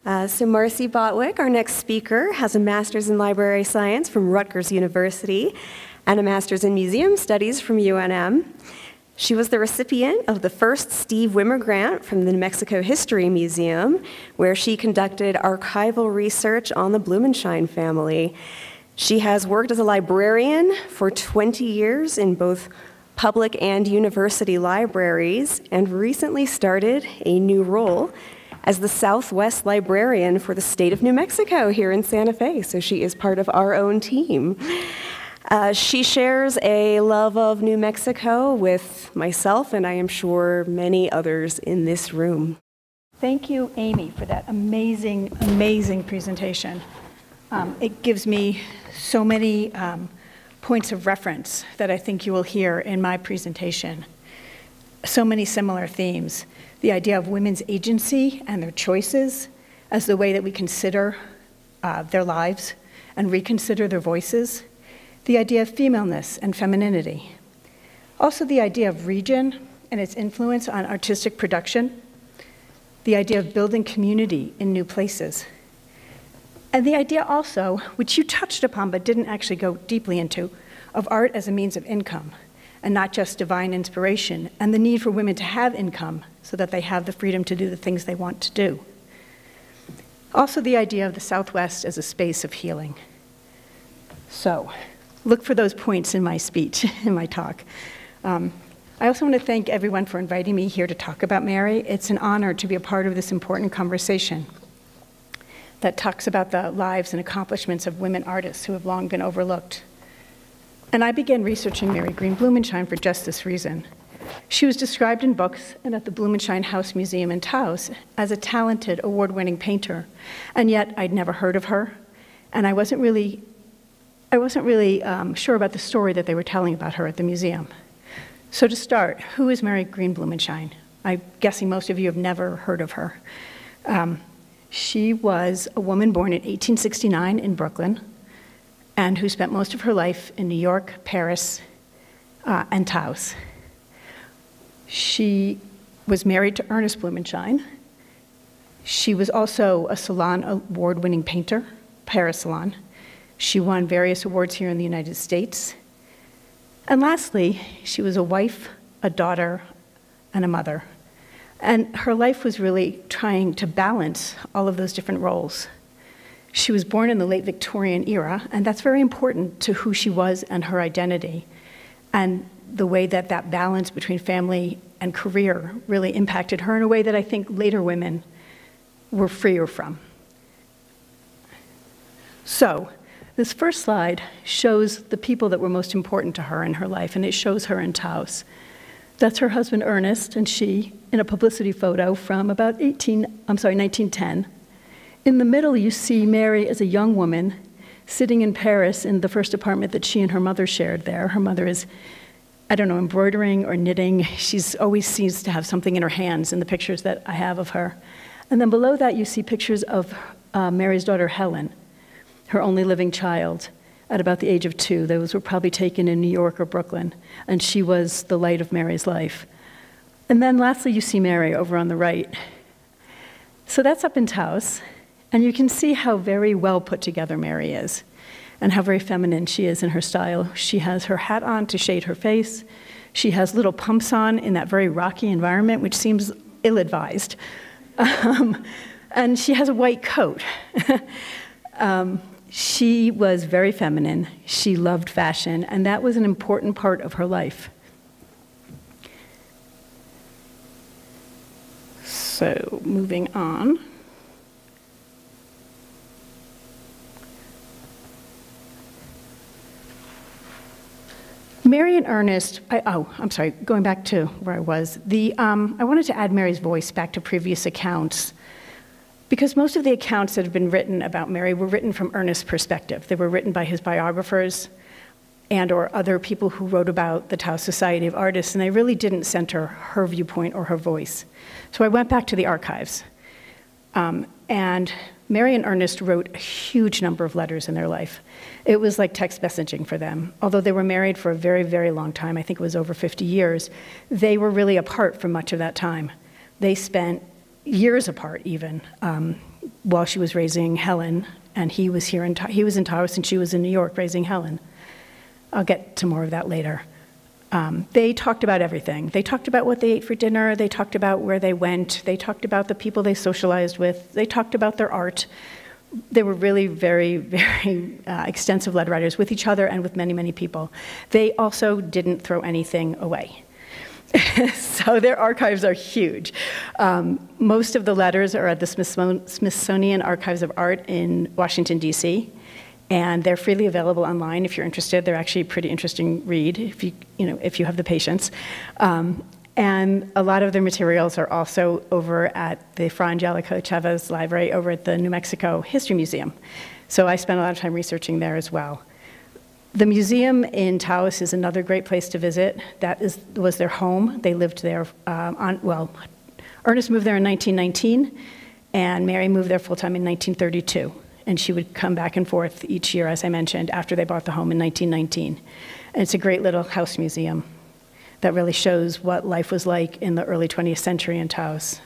So Marcy Botwick, our next speaker, has a master's in library science from Rutgers University and a master's in museum studies from UNM. She was the recipient of the first Steve Wimmer Grant from the New Mexico History Museum, where she conducted archival research on the Blumenschein family. She has worked as a librarian for 20 years in both public and university libraries, and recently started a new role as the Southwest Librarian for the state of New Mexico here in Santa Fe, so she is part of our own team. She shares a love of New Mexico with myself, and I am sure many others in this room. Thank you, Amy, for that amazing, amazing presentation. It gives me so many points of reference that I think you will hear in my presentation. So many similar themes. The idea of women's agency and their choices as the way that we consider their lives and reconsider their voices. The idea of femaleness and femininity. Also the idea of region and its influence on artistic production. The idea of building community in new places. And the idea also, which you touched upon but didn't actually go deeply into, of art as a means of income, and not just divine inspiration, and the need for women to have income so that they have the freedom to do the things they want to do. Also the idea of the Southwest as a space of healing. So, look for those points in my speech, in my talk. I also want to thank everyone for inviting me here to talk about Mary. It's an honor to be a part of this important conversation that talks about the lives and accomplishments of women artists who have long been overlooked. And I began researching Mary Green Blumenschein for just this reason. She was described in books and at the Blumenschein House Museum in Taos as a talented, award-winning painter, and yet I'd never heard of her, and I wasn't really sure about the story that they were telling about her at the museum. So to start, who is Mary Green Blumenschein? I'm guessing most of you have never heard of her. She was a woman born in 1869 in Brooklyn, and who spent most of her life in New York, Paris, and Taos. She was married to Ernest Blumenschein. She was also a Salon award-winning painter, Paris Salon. She won various awards here in the United States. And lastly, she was a wife, a daughter, and a mother. And her life was really trying to balance all of those different roles. She was born in the late Victorian era, and that's very important to who she was and her identity, and the way that that balance between family and career really impacted her in a way that I think later women were freer from. So, this first slide shows the people that were most important to her in her life, and it shows her in Taos. That's her husband Ernest and she in a publicity photo from about 1910. In the middle, you see Mary as a young woman sitting in Paris in the first apartment that she and her mother shared there. Her mother is, I don't know, embroidering or knitting. She's always seems to have something in her hands in the pictures that I have of her. And then below that, you see pictures of Mary's daughter Helen, her only living child, at about the age of 2. Those were probably taken in New York or Brooklyn, and she was the light of Mary's life. And then lastly, you see Mary over on the right. So that's up in Taos, and you can see how very well put together Mary is, and how very feminine she is in her style. She has her hat on to shade her face. She has little pumps on in that very rocky environment, which seems ill-advised. And she has a white coat. She was very feminine. She loved fashion, and that was an important part of her life. So, moving on. Mary and Ernest, I'm sorry, going back to where I was. I wanted to add Mary's voice back to previous accounts, because most of the accounts that have been written about Mary were written from Ernest's perspective. They were written by his biographers and or other people who wrote about the Taos Society of Artists, and they really didn't center her viewpoint or her voice. So I went back to the archives. And Mary and Ernest wrote a huge number of letters in their life. It was like text messaging for them. Although they were married for a very, very long time, I think it was over 50 years, they were really apart for much of that time. They spent years apart even, while she was raising Helen, and he was in Taos and she was in New York raising Helen. I'll get to more of that later. They talked about everything. They talked about what they ate for dinner. They talked about where they went. They talked about the people they socialized with. They talked about their art. They were really very, very extensive letter writers with each other and with many, many people. They also didn't throw anything away. So their archives are huge. Most of the letters are at the Smithsonian Archives of Art in Washington, D.C., and they're freely available online if you're interested. They're actually a pretty interesting read if you have the patience. And a lot of their materials are also over at the Fra Angelico Chavez Library over at the New Mexico History Museum. So I spent a lot of time researching there as well. The museum in Taos is another great place to visit. That was their home. They lived there Ernest moved there in 1919, and Mary moved there full-time in 1932. And she would come back and forth each year, as I mentioned, after they bought the home in 1919. And it's a great little house museum that really shows what life was like in the early 20th century in Taos.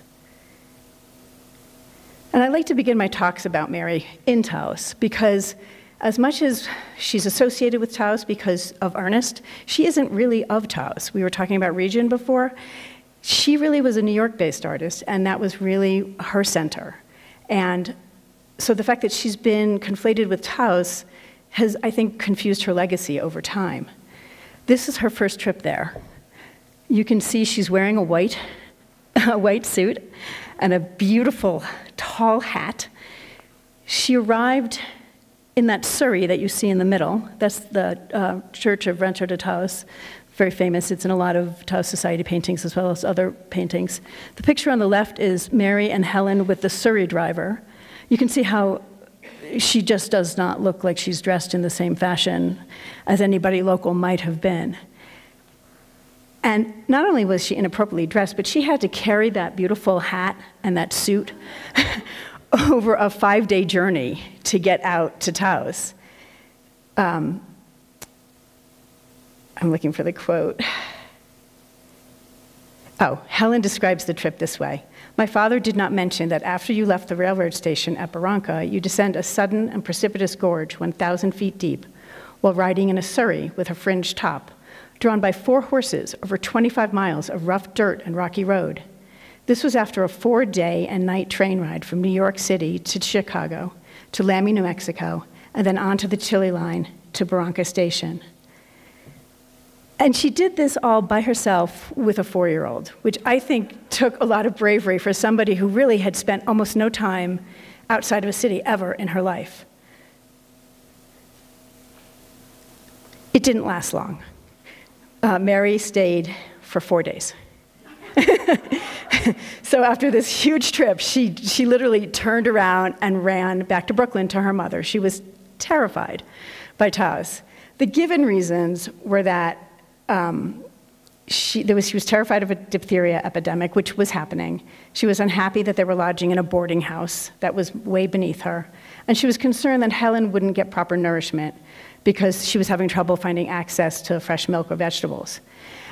And I like to begin my talks about Mary in Taos, because as much as she's associated with Taos because of Ernest, she isn't really of Taos. We were talking about region before. She really was a New York-based artist, and that was really her center. And so the fact that she's been conflated with Taos has, I think, confused her legacy over time. This is her first trip there. You can see she's wearing a white suit and a beautiful, tall hat. She arrived in that Surrey that you see in the middle. That's the Church of Rancho de Taos, very famous. It's in a lot of Taos Society paintings as well as other paintings. The picture on the left is Mary and Helen with the Surrey driver. You can see how she just does not look like she's dressed in the same fashion as anybody local might have been. And not only was she inappropriately dressed, but she had to carry that beautiful hat and that suit over a 5-day journey to get out to Taos. I'm looking for the quote. Oh, Helen describes the trip this way. My father did not mention that after you left the railroad station at Barranca, you descend a sudden and precipitous gorge 1,000 feet deep while riding in a surrey with a fringed top, drawn by 4 horses over 25 miles of rough dirt and rocky road. This was after a 4-day and night train ride from New York City to Chicago, to Lamy, New Mexico, and then on to the Chile line to Barranca Station. And she did this all by herself with a 4-year-old, which I think took a lot of bravery for somebody who really had spent almost no time outside of a city ever in her life. It didn't last long. Mary stayed for 4 days. So after this huge trip, she literally turned around and ran back to Brooklyn to her mother. She was terrified by Taos. The given reasons were that she was terrified of a diphtheria epidemic, which was happening. She was unhappy that they were lodging in a boarding house that was way beneath her. And she was concerned that Helen wouldn't get proper nourishment because she was having trouble finding access to fresh milk or vegetables.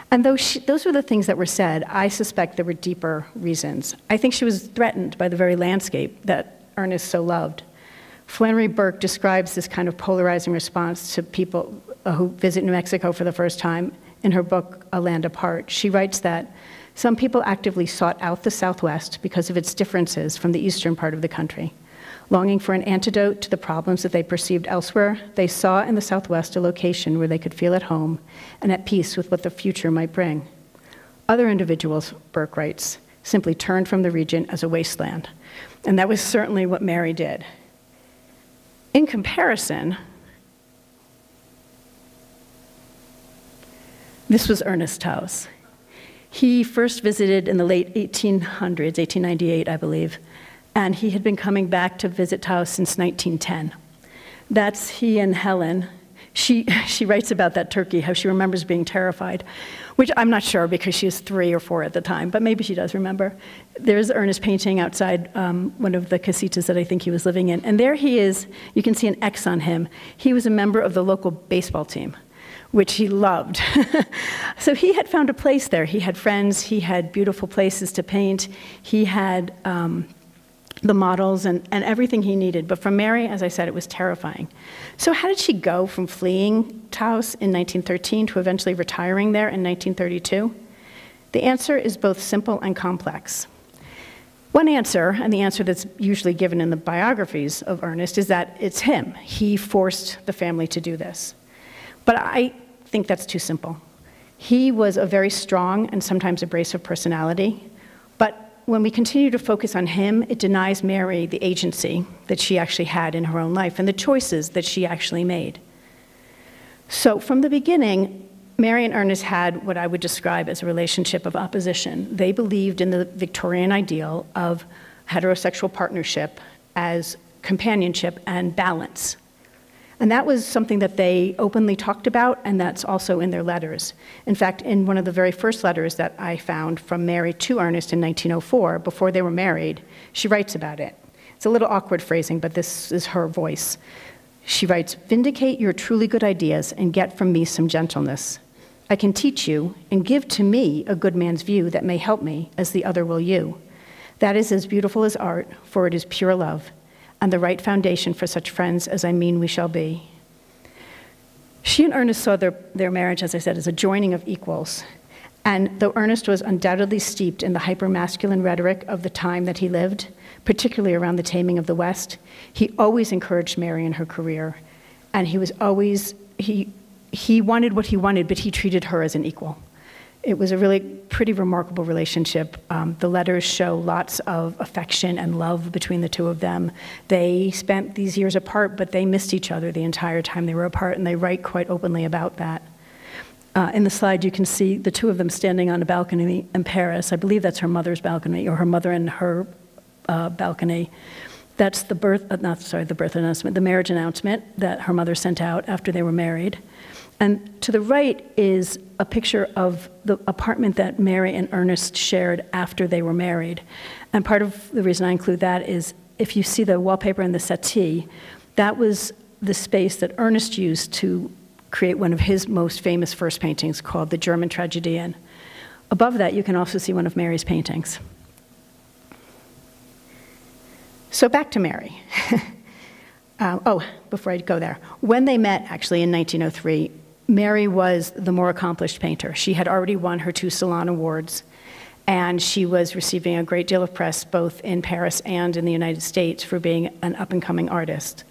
And those were the things that were said. I suspect there were deeper reasons. I think she was threatened by the very landscape that Ernest so loved. Flannery Burke describes this kind of polarizing response to people who visit New Mexico for the first time in her book, A Land Apart. She writes that some people actively sought out the Southwest because of its differences from the eastern part of the country. Longing for an antidote to the problems that they perceived elsewhere, they saw in the Southwest a location where they could feel at home and at peace with what the future might bring. Other individuals, Burke writes, simply turned from the region as a wasteland. And that was certainly what Mary did. In comparison, this was Ernest Taos. He first visited in the late 1800s, 1898, I believe, and he had been coming back to visit Taos since 1910. That's he and Helen. She writes about that turkey, how she remembers being terrified, which I'm not sure because she was 3 or 4 at the time, but maybe she does remember. There's Ernest painting outside one of the casitas that I think he was living in. And there he is. You can see an X on him. He was a member of the local baseball team, which he loved. So he had found a place there. He had friends. He had beautiful places to paint. He had the models and everything he needed. But for Mary, as I said, it was terrifying. So how did she go from fleeing Taos in 1913 to eventually retiring there in 1932? The answer is both simple and complex. One answer, and the answer that's usually given in the biographies of Ernest, is that it's him. He forced the family to do this. But I think that's too simple. He was a very strong and sometimes abrasive personality, but when we continue to focus on him, it denies Mary the agency that she actually had in her own life and the choices that she actually made. So from the beginning, Mary and Ernest had what I would describe as a relationship of opposition. They believed in the Victorian ideal of heterosexual partnership as companionship and balance. And that was something that they openly talked about, and that's also in their letters. In fact, in one of the very first letters that I found from Mary to Ernest in 1904, before they were married, she writes about it. It's a little awkward phrasing, but this is her voice. She writes, "Vindicate your truly good ideas and get from me some gentleness. I can teach you and give to me a good man's view that may help me as the other will you. That is as beautiful as art, for it is pure love, and the right foundation for such friends as I mean we shall be." She and Ernest saw their marriage, as I said, as a joining of equals. And though Ernest was undoubtedly steeped in the hyper-masculine rhetoric of the time that he lived, particularly around the taming of the West, he always encouraged Mary in her career. And he was always, he wanted what he wanted, but he treated her as an equal. It was a really pretty remarkable relationship. The letters show lots of affection and love between the two of them. They spent these years apart, but they missed each other the entire time they were apart, and they write quite openly about that. In the slide, you can see the two of them standing on a balcony in Paris. I believe that's her mother's balcony, or her mother and her balcony. That's the the marriage announcement that her mother sent out after they were married. And to the right is a picture of the apartment that Mary and Ernest shared after they were married. And part of the reason I include that is if you see the wallpaper in the settee, that was the space that Ernest used to create one of his most famous first paintings called The German Tragedian. Above that, you can also see one of Mary's paintings. So back to Mary. Before I go there, when they met actually in 1903, Mary was the more accomplished painter. She had already won her 2 Salon Awards, and she was receiving a great deal of press both in Paris and in the United States for being an up-and-coming artist.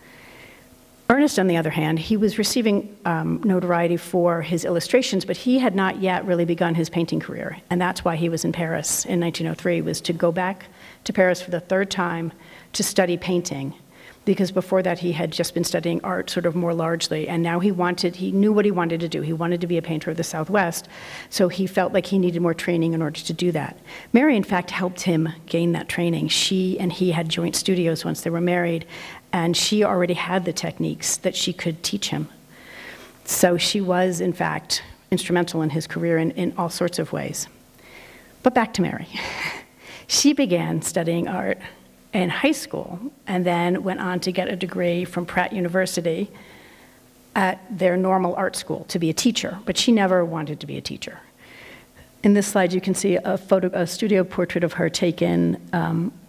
Ernest, on the other hand, he was receiving notoriety for his illustrations, but he had not yet really begun his painting career, and that's why he was in Paris in 1903, was to go back to Paris for the 3rd time to study painting, because before that he had just been studying art sort of more largely, and now he knew what he wanted to do. He wanted to be a painter of the Southwest, so he felt like he needed more training in order to do that. Mary, in fact, helped him gain that training. She and he had joint studios once they were married, and she already had the techniques that she could teach him. So she was, in fact, instrumental in his career in all sorts of ways. But back to Mary. She began studying art in high school, and then went on to get a degree from Pratt University at their normal art school to be a teacher, but she never wanted to be a teacher. In this slide, you can see a studio portrait of her taken,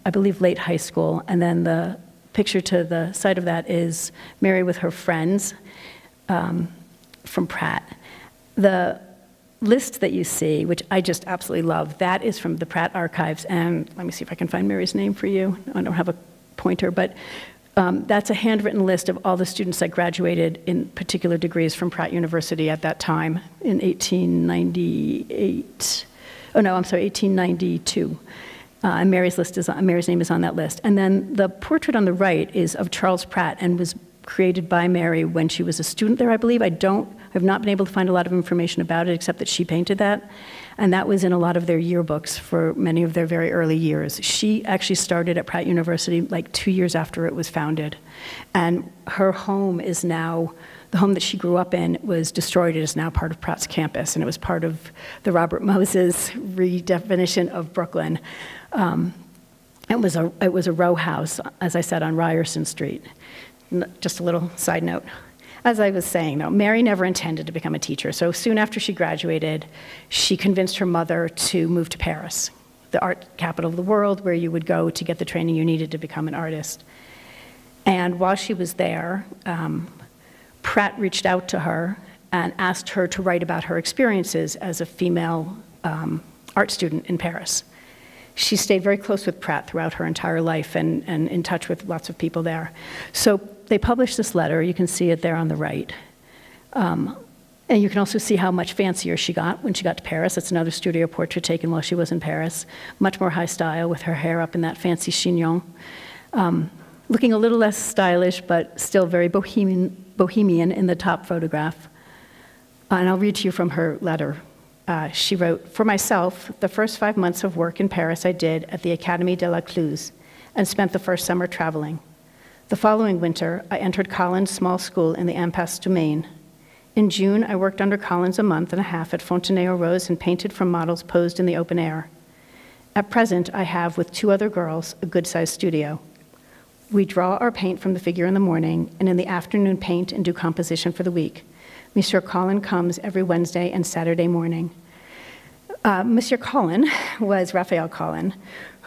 I believe, late high school, and then the picture to the side of that is Mary with her friends from Pratt. The list that you see, which I just absolutely love, that is from the Pratt archives, and let me see if I can find Mary's name for you. I don't have a pointer, but that's a handwritten list of all the students that graduated in particular degrees from Pratt University at that time in 1892. And Mary's name is on that list. And then the portrait on the right is of Charles Pratt and was created by Mary when she was a student there, I believe. I have not been able to find a lot of information about it except that she painted that. And that was in a lot of their yearbooks for many of their very early years. She actually started at Pratt University like 2 years after it was founded. And her home is now, the home that she grew up in was destroyed. It is now part of Pratt's campus, and it was part of the Robert Moses redefinition of Brooklyn. It was a row house, as I said, on Ryerson Street. Just a little side note. As I was saying, though, Mary never intended to become a teacher. So soon after she graduated, she convinced her mother to move to Paris. the art capital of the world, where you would go to get the training you needed to become an artist. And while she was there, Pratt reached out to her and asked her to write about her experiences as a female art student in Paris. She stayed very close with Pratt throughout her entire life and in touch with lots of people there. So they published this letter. You can see it there on the right. And you can also see how much fancier she got when she got to Paris. It's another studio portrait taken while she was in Paris. Much more high style with her hair up in that fancy chignon. Looking a little less stylish, but still very bohemian in the top photograph. And I'll read to you from her letter. She wrote, "For myself, the first 5 months of work in Paris I did at the Académie de la Cluse and spent the first summer traveling. The following winter, I entered Collins' small school in the Impasse du Maine. In June, I worked under Collins a month and a half at Fontenay-aux-Roses and painted from models posed in the open air. At present, I have, with 2 other girls, a good-sized studio. We draw our paint from the figure in the morning, and in the afternoon paint and do composition for the week. Monsieur Collin comes every Wednesday and Saturday morning." Monsieur Collin was Raphael Collin,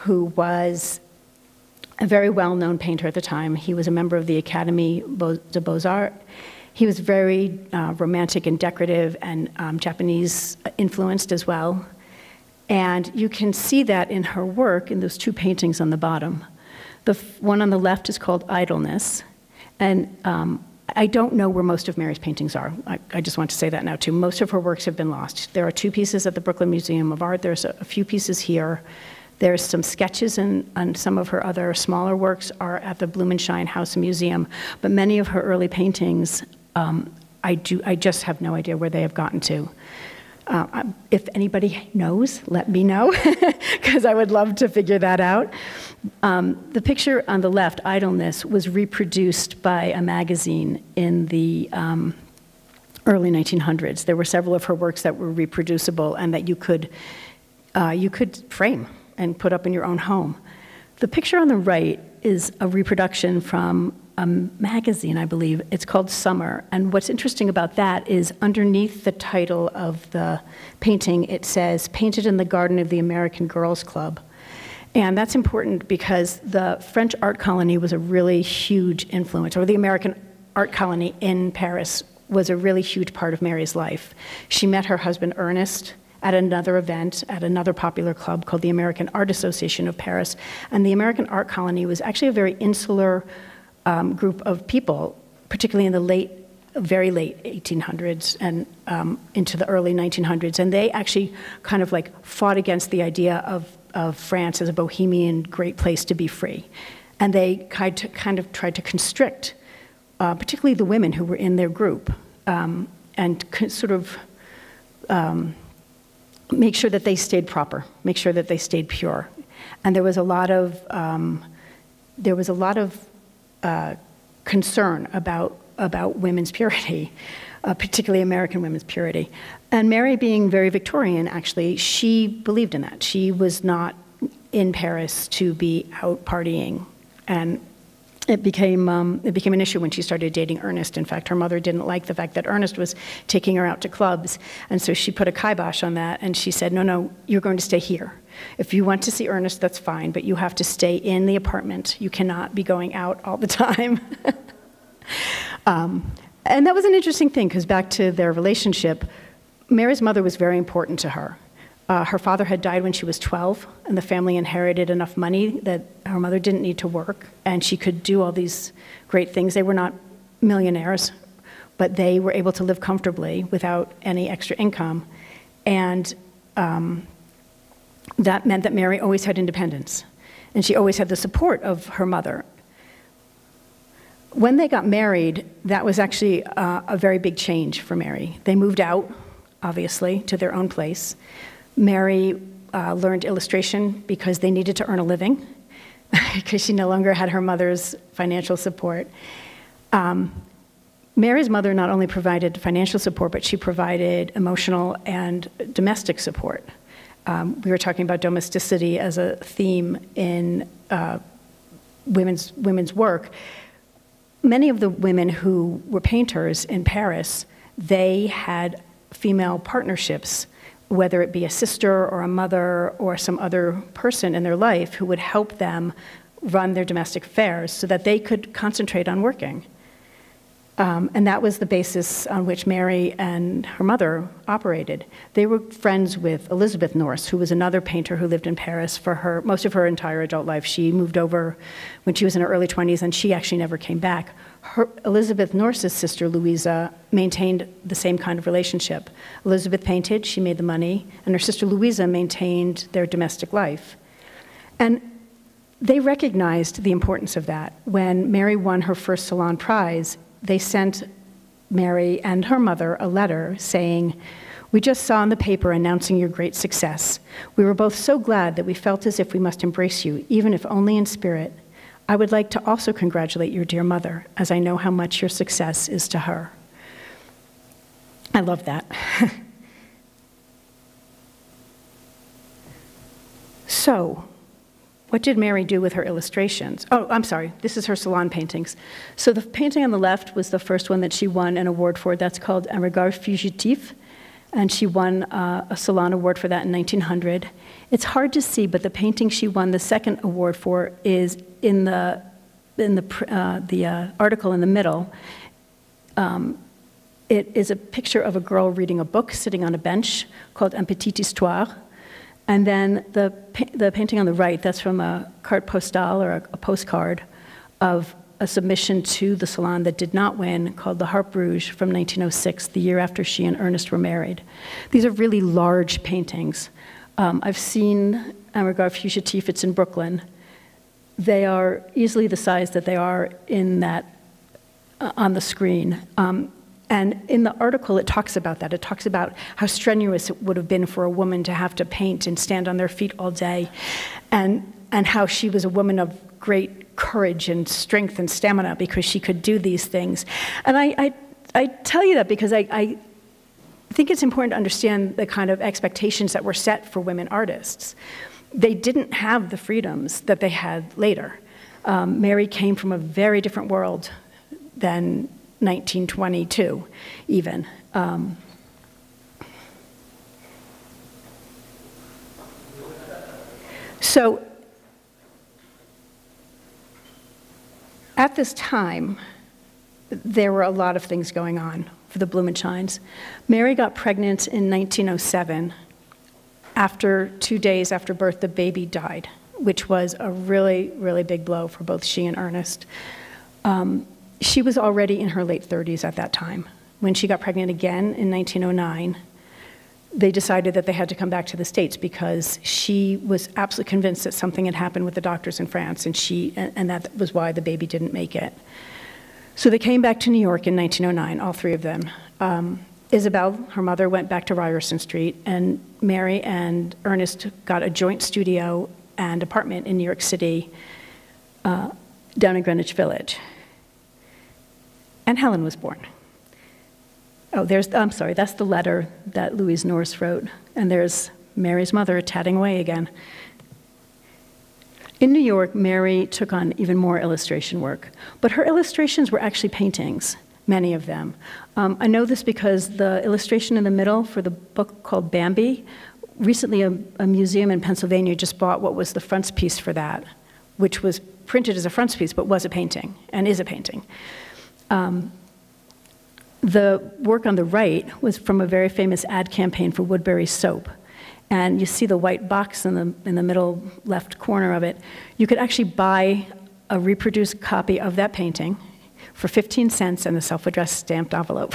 who was a very well-known painter at the time. He was a member of the Académie des Beaux-Arts. He was very romantic and decorative and Japanese influenced as well. And you can see that in her work in those 2 paintings on the bottom. The one on the left is called Idleness. And I don't know where most of Mary's paintings are. I just want to say that now too. Most of her works have been lost. There are 2 pieces at the Brooklyn Museum of Art. There's a few pieces here. There's some sketches and some of her other smaller works are at the Blumenschein House Museum. But many of her early paintings, I just have no idea where they have gotten to. If anybody knows, let me know, because I would love to figure that out. The picture on the left, Idleness, was reproduced by a magazine in the early 1900s. There were several of her works that were reproducible and that you could frame and put up in your own home. The picture on the right is a reproduction from a magazine, I believe. It's called Summer. And what's interesting about that is underneath the title of the painting, it says, "Painted in the Garden of the American Girls Club." And that's important because the French art colony was a really huge influence, or the American art colony in Paris was a really huge part of Mary's life. She met her husband, Ernest, at another event, at another popular club called the American Art Association of Paris. And the American art colony was actually a very insular group of people, particularly in the very late 1800s and into the early 1900s. And they actually kind of like fought against the idea of France as a bohemian great place to be free. And they kind of tried to constrict, particularly the women who were in their group, and sort of make sure that they stayed proper, make sure that they stayed pure. And there was a lot of concern about women's purity, particularly American women's purity. And Mary, being very Victorian, actually, she believed in that. She was not in Paris to be out partying. And it became an issue when she started dating Ernest. In fact, her mother didn't like the fact that Ernest was taking her out to clubs. And so she put a kibosh on that, and she said, no, you're going to stay here. If you want to see Ernest, that's fine, but you have to stay in the apartment. You cannot be going out all the time. And that was an interesting thing, because back to their relationship, Mary's mother was very important to her. Her father had died when she was 12, and the family inherited enough money that her mother didn't need to work, and she could do all these great things. They were not millionaires, but they were able to live comfortably without any extra income. And that meant that Mary always had independence, and she always had the support of her mother. When they got married, that was actually a very big change for Mary. They moved out, obviously, to their own place. Mary learned illustration because they needed to earn a living, because she no longer had her mother's financial support. Mary's mother not only provided financial support, but she provided emotional and domestic support. We were talking about domesticity as a theme in women's work. Many of the women who were painters in Paris, they had female partnerships whether it be a sister or a mother or some other person in their life who would help them run their domestic affairs so that they could concentrate on working. And that was the basis on which Mary and her mother operated. They were friends with Elizabeth Nourse, who was another painter who lived in Paris for most of her entire adult life. She moved over when she was in her early 20s, and she actually never came back. Elizabeth Nourse's sister, Louisa, maintained the same kind of relationship. Elizabeth painted, she made the money, and her sister Louisa maintained their domestic life. And they recognized the importance of that. When Mary won her first Salon Prize, they sent Mary and her mother a letter saying, "We just saw in the paper announcing your great success. We were both so glad that we felt as if we must embrace you, even if only in spirit. I would like to also congratulate your dear mother, as I know how much your success is to her." I love that. So, what did Mary do with her illustrations? Oh, I'm sorry, this is her salon paintings. So the painting on the left was the first one that she won an award for. That's called Un Regard Fugitif, and she won a Salon Award for that in 1900. It's hard to see, but the painting she won the second award for is in the article in the middle. It is a picture of a girl reading a book sitting on a bench called Un Petite Histoire. And then the painting on the right, that's from a carte postale, or a postcard, of a submission to the Salon that did not win, called the Harpe Rouge from 1906, the year after she and Ernest were married. These are really large paintings. I've seen Un Regard Fugitif, it's in Brooklyn. They are easily the size that they are in that, on the screen. And in the article, it talks about that. It talks about how strenuous it would have been for a woman to have to paint and stand on their feet all day, and how she was a woman of great courage and strength and stamina because she could do these things. And I tell you that because I think it's important to understand the kind of expectations that were set for women artists. They didn't have the freedoms that they had later. Mary came from a very different world than 1922, even. So at this time, there were a lot of things going on for the Blumenscheins. Mary got pregnant in 1907. After 2 days after birth, the baby died, which was a really, really big blow for both she and Ernest. She was already in her late 30s at that time. When she got pregnant again in 1909, they decided that they had to come back to the States because she was absolutely convinced that something had happened with the doctors in France, and that was why the baby didn't make it. So they came back to New York in 1909, all three of them. Isabel, her mother, went back to Ryerson Street, and Mary and Ernest got a joint studio and apartment in New York City, down in Greenwich Village. And Helen was born. Oh, I'm sorry, that's the letter that Louise Nourse wrote. And there's Mary's mother tatting away again. In New York, Mary took on even more illustration work. But her illustrations were actually paintings, many of them. I know this because the illustration in the middle for the book called Bambi, recently a museum in Pennsylvania just bought what was the frontispiece for that, which was printed as a frontispiece, but was a painting, and is a painting. The work on the right was from a very famous ad campaign for Woodbury soap. And you see the white box in the middle left corner of it. You could actually buy a reproduced copy of that painting for 15 cents and a self-addressed stamped envelope.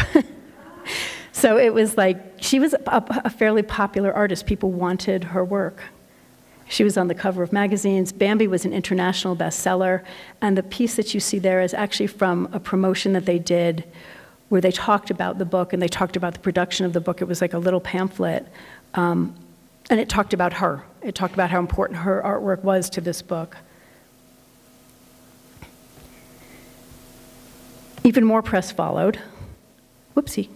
So it was like, she was a fairly popular artist. People wanted her work. She was on the cover of magazines. Bambi was an international bestseller. And the piece that you see there is actually from a promotion that they did where they talked about the book and they talked about the production of the book. It was like a little pamphlet. And it talked about her. It talked about how important her artwork was to this book. Even more press followed. Whoopsie.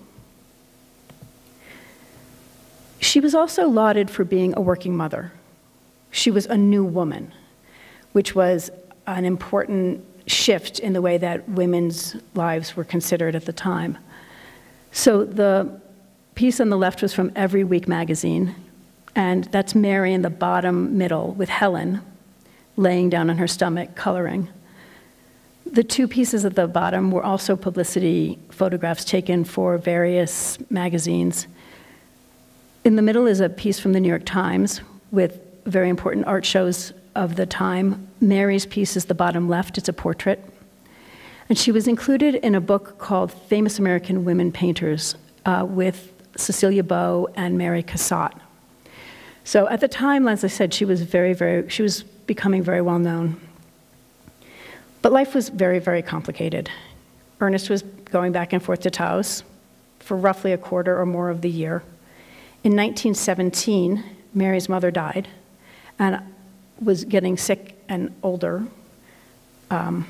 She was also lauded for being a working mother. She was a new woman, which was an important shift in the way that women's lives were considered at the time. So the piece on the left was from Every Week magazine, and that's Mary in the bottom middle with Helen laying down on her stomach, coloring. The two pieces at the bottom were also publicity photographs taken for various magazines. In the middle is a piece from the New York Times with very important art shows of the time. Mary's piece is the bottom left, it's a portrait. And she was included in a book called Famous American Women Painters with Cecilia Beau and Mary Cassatt. So at the time, as I said, she was she was becoming very well known. But life was very, very complicated. Ernest was going back and forth to Taos for roughly a quarter or more of the year. In 1917, Mary's mother died and was getting sick and older. And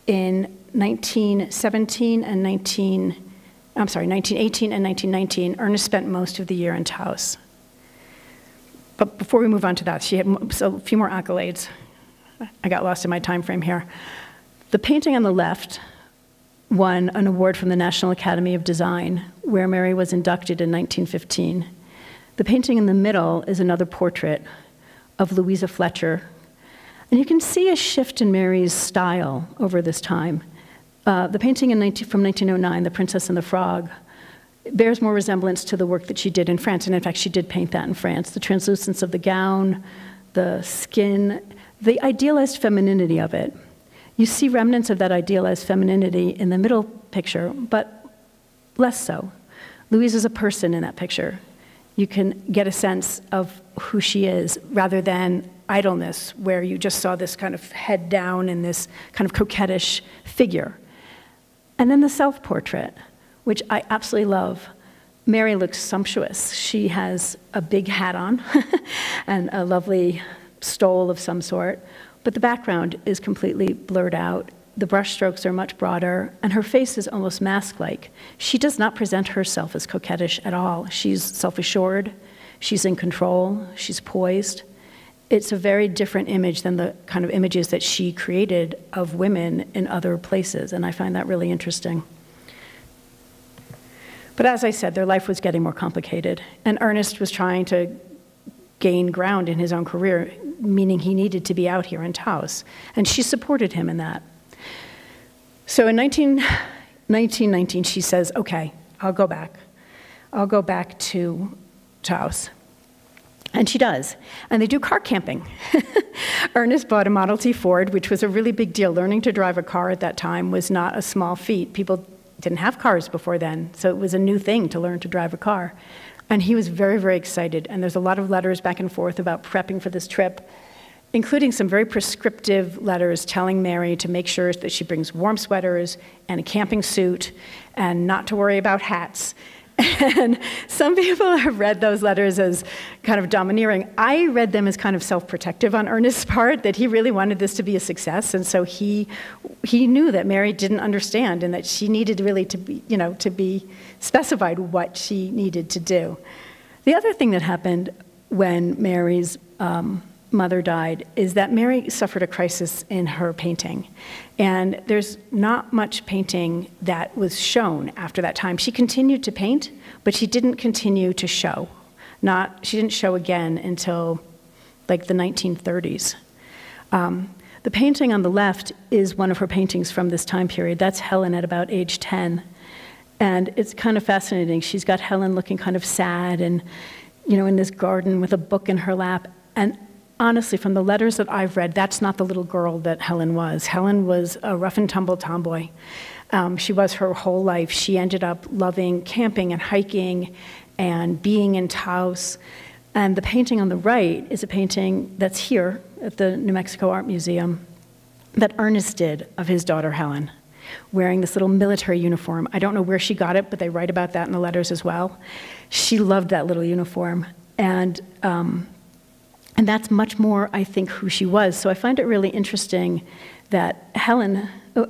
in 1918 and 1919, Ernest spent most of the year in Taos. But before we move on to that, she had a few more accolades. I got lost in my time frame here. The painting on the left won an award from the National Academy of Design, where Mary was inducted in 1915. The painting in the middle is another portrait of Louisa Fletcher. And you can see a shift in Mary's style over this time. The painting from 1909, The Princess and the Frog, bears more resemblance to the work that she did in France, and in fact, she did paint that in France. The translucence of the gown, the skin, the idealized femininity of it. You see remnants of that idealized femininity in the middle picture, but less so. Louise is a person in that picture. You can get a sense of who she is, rather than idleness, where you just saw this kind of head down and this kind of coquettish figure. And then the self-portrait, which I absolutely love. Mary looks sumptuous. She has a big hat on and a lovely stole of some sort, but the background is completely blurred out. The brushstrokes are much broader, and her face is almost mask-like. She does not present herself as coquettish at all. She's self-assured, she's in control, she's poised. It's a very different image than the kind of images that she created of women in other places, and I find that really interesting. But as I said, their life was getting more complicated, and Ernest was trying to gain ground in his own career, meaning he needed to be out here in Taos, and she supported him in that. So in 1919, she says, okay, I'll go back. I'll go back to Taos. And she does. And they do car camping. Ernest bought a Model T Ford, which was a really big deal. Learning to drive a car at that time was not a small feat. People didn't have cars before then, so it was a new thing to learn to drive a car. And he was very, very excited. And there's a lot of letters back and forth about prepping for this trip, including some very prescriptive letters telling Mary to make sure that she brings warm sweaters and a camping suit and not to worry about hats. And some people have read those letters as kind of domineering. I read them as kind of self-protective on Ernest's part, that he really wanted this to be a success, and so he knew that Mary didn't understand and that she needed really to be, to be specified what she needed to do. The other thing that happened when Mary's mother died is that Mary suffered a crisis in her painting. And there's not much painting that was shown after that time. She continued to paint, but she didn't continue to show. She didn't show again until like the 1930s. The painting on the left is one of her paintings from this time period. That's Helen at about age 10. And it's kind of fascinating. She's got Helen looking kind of sad and, in this garden with a book in her lap. And honestly, from the letters that I've read, that's not the little girl that Helen was. Helen was a rough and tumble tomboy. She was her whole life. She ended up loving camping and hiking and being in Taos. And the painting on the right is a painting that's here at the New Mexico Art Museum that Ernest did of his daughter Helen, wearing this little military uniform. I don't know where she got it, but they write about that in the letters as well. She loved that little uniform. And that's much more, I think, who she was. So I find it really interesting that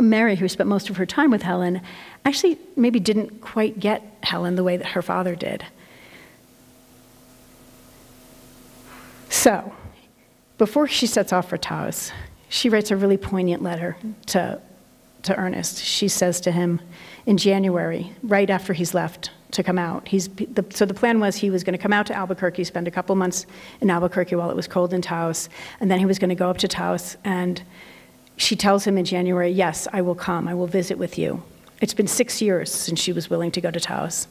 Mary, who spent most of her time with Helen, actually maybe didn't quite get Helen the way that her father did. So, before she sets off for Taos, she writes a really poignant letter to to Ernest. She says to him in January, right after he's left to come out. So the plan was he was going to come out to Albuquerque, spend a couple months in Albuquerque while it was cold in Taos, and then he was going to go up to Taos. And she tells him in January, yes, I will come. I will visit with you. It's been 6 years since she was willing to go to Taos.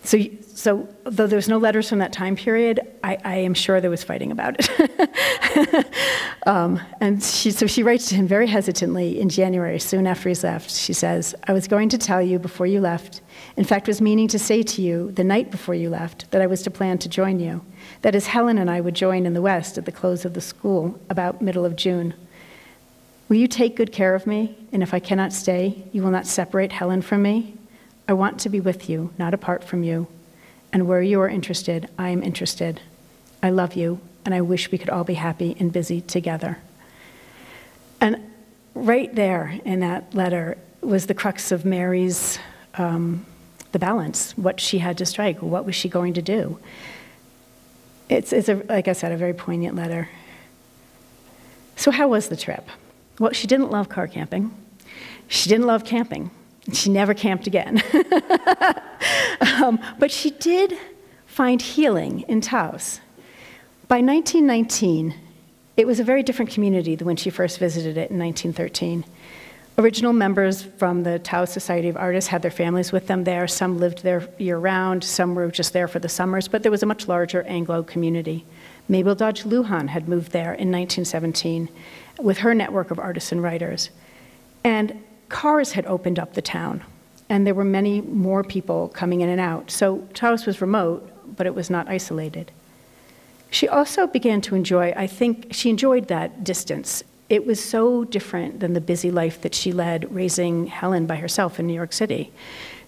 So though there's no letters from that time period, I am sure there was fighting about it. And she writes to him very hesitantly in January, soon after he's left. She says, I was going to tell you before you left, in fact, was meaning to say to you the night before you left that I was to plan to join you. That is, Helen and I would join in the West at the close of the school about middle of June. Will you take good care of me? And if I cannot stay, you will not separate Helen from me? I want to be with you, not apart from you. And where you are interested, I am interested. I love you, and I wish we could all be happy and busy together. And right there in that letter was the crux of Mary's, the balance, what she had to strike, what was she going to do? It's like I said, a very poignant letter. So how was the trip? Well, she didn't love car camping. She didn't love camping. She never camped again. But she did find healing in Taos. By 1919, it was a very different community than when she first visited it in 1913. Original members from the Taos Society of Artists had their families with them there. Some lived there year-round, some were just there for the summers, but there was a much larger Anglo community. Mabel Dodge Lujan had moved there in 1917 with her network of artists and writers. And cars had opened up the town, and there were many more people coming in and out. So Taos was remote, but it was not isolated. She also began to enjoy, I think, she enjoyed that distance. It was so different than the busy life that she led raising Helen by herself in New York City.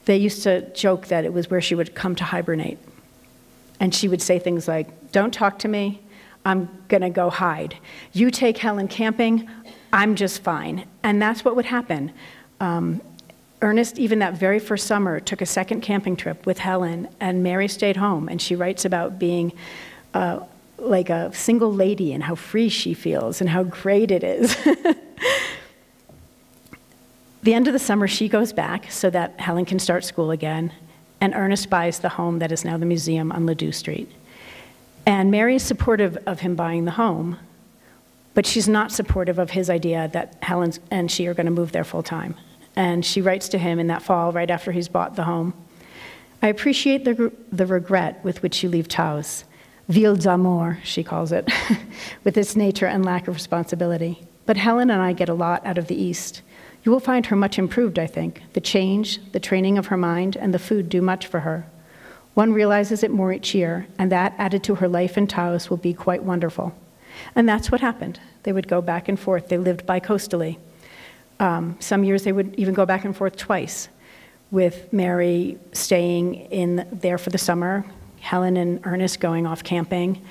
They used to joke that it was where she would come to hibernate. And she would say things like, don't talk to me, I'm gonna go hide. You take Helen camping, I'm just fine. And that's what would happen. Ernest, even that very first summer, took a second camping trip with Helen, and Mary stayed home. And she writes about being like a single lady and how free she feels and how great it is. The end of the summer, she goes back so that Helen can start school again, and Ernest buys the home that is now the museum on Ladue Street. And Mary is supportive of him buying the home, but she's not supportive of his idea that Helen and she are going to move there full time. And she writes to him in that fall, right after he's bought the home, I appreciate the regret with which you leave Taos. Ville d'amour, she calls it, with its nature and lack of responsibility. But Helen and I get a lot out of the East. You will find her much improved, I think. The change, the training of her mind, and the food do much for her. One realizes it more each year, and that, added to her life in Taos, will be quite wonderful. And that's what happened. They would go back and forth. They lived bi-coastally. Some years they would even go back and forth twice, with Mary staying in there for the summer, Helen and Ernest going off camping.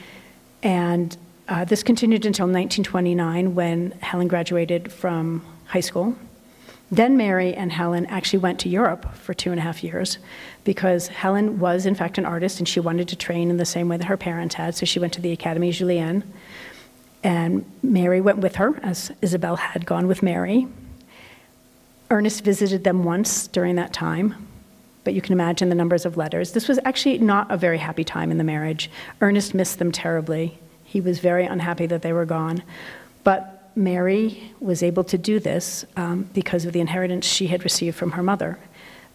And this continued until 1929, when Helen graduated from high school. Then Mary and Helen actually went to Europe for 2.5 years, because Helen was, in fact, an artist, and she wanted to train in the same way that her parents had, so she went to the Académie Julienne. And Mary went with her, as Isabel had gone with Mary. Ernest visited them once during that time, but you can imagine the numbers of letters. This was actually not a very happy time in the marriage. Ernest missed them terribly. He was very unhappy that they were gone. But Mary was able to do this because of the inheritance she had received from her mother.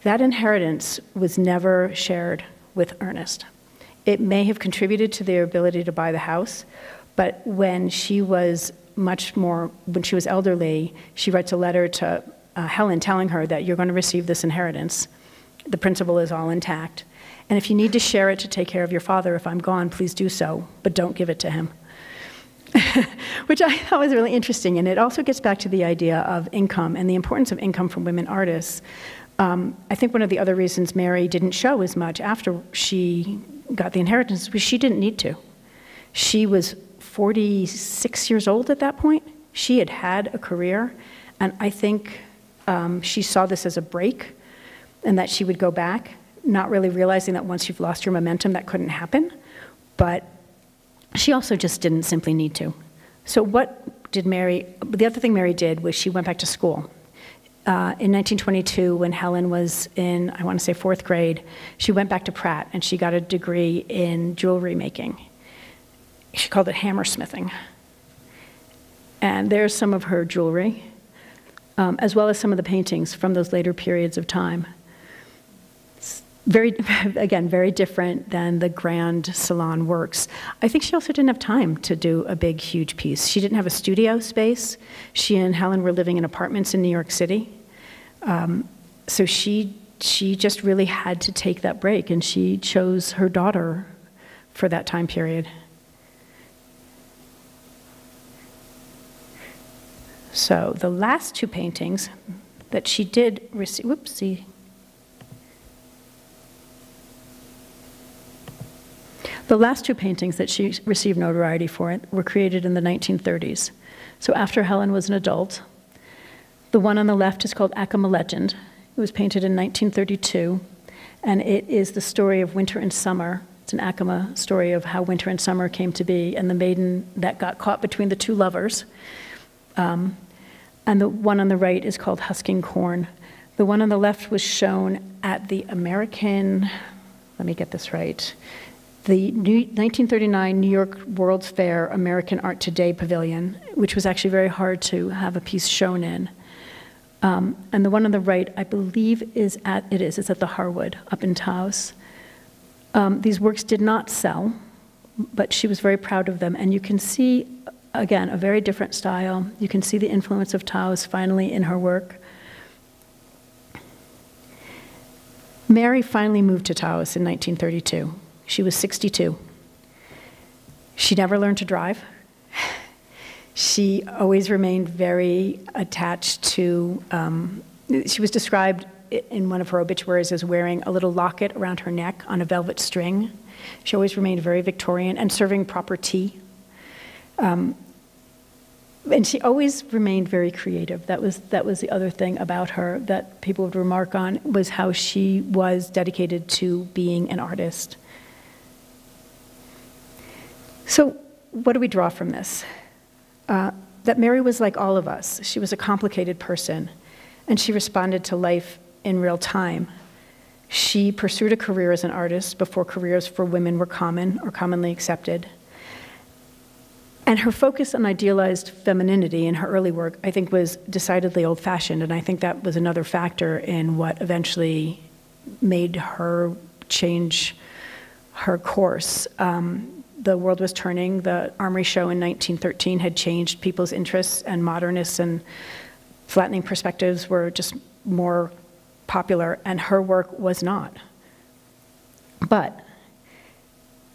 That inheritance was never shared with Ernest. It may have contributed to their ability to buy the house, but when she was elderly, she writes a letter to Helen telling her that you're going to receive this inheritance. The principle is all intact. And if you need to share it to take care of your father, if I'm gone, please do so, but don't give it to him. Which I thought was really interesting. And it also gets back to the idea of income and the importance of income for women artists. I think one of the other reasons Mary didn't show as much after she got the inheritance was she didn't need to. She was 46 years old at that point. She had had a career, and I think she saw this as a break, and that she would go back, not really realizing that once you've lost your momentum, that couldn't happen. But she also just didn't simply need to. So what did Mary, the other thing Mary did was she went back to school. in 1922, when Helen was in, I want to say, 4th grade, she went back to Pratt and she got a degree in jewelry making. She called it hammersmithing. And there's some of her jewelry, as well as some of the paintings from those later periods of time. Very, again, very different than the grand salon works. I think she also didn't have time to do a big, huge piece. She didn't have a studio space. She and Helen were living in apartments in New York City. So she just really had to take that break, and she chose her daughter for that time period. So the last 2 paintings that she did receive, whoopsie. The last 2 paintings that she received notoriety for were created in the 1930s. So after Helen was an adult. The one on the left is called Acoma Legend. It was painted in 1932, and it is the story of winter and summer. It's an Acoma story of how winter and summer came to be, and the maiden that got caught between the 2 lovers. And the one on the right is called Husking Corn. The one on the left was shown at the American, let me get this right, the 1939 New York World's Fair American Art Today Pavilion, which was actually very hard to have a piece shown in. And the one on the right, I believe, it's at the Harwood up in Taos. These works did not sell, but she was very proud of them. And you can see, again, a very different style. You can see the influence of Taos finally in her work. Mary finally moved to Taos in 1932. She was 62. She never learned to drive. She always remained very attached to, she was described in one of her obituaries as wearing a little locket around her neck on a velvet string. She always remained very Victorian and serving proper tea. And she always remained very creative. That was the other thing about her that people would remark on, was how she was dedicated to being an artist. So what do we draw from this? That Mary was like all of us. She was a complicated person, and she responded to life in real time. She pursued a career as an artist before careers for women were common or commonly accepted. And her focus on idealized femininity in her early work, I think, was decidedly old-fashioned, and I think that was another factor in what eventually made her change her course. The world was turning. The Armory Show in 1913 had changed people's interests, and modernists and flattening perspectives were just more popular, and her work was not. But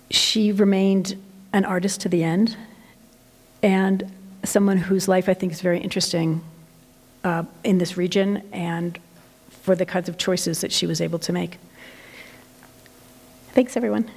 she remained an artist to the end, and someone whose life I think is very interesting in this region and for the kinds of choices that she was able to make. Thanks, everyone.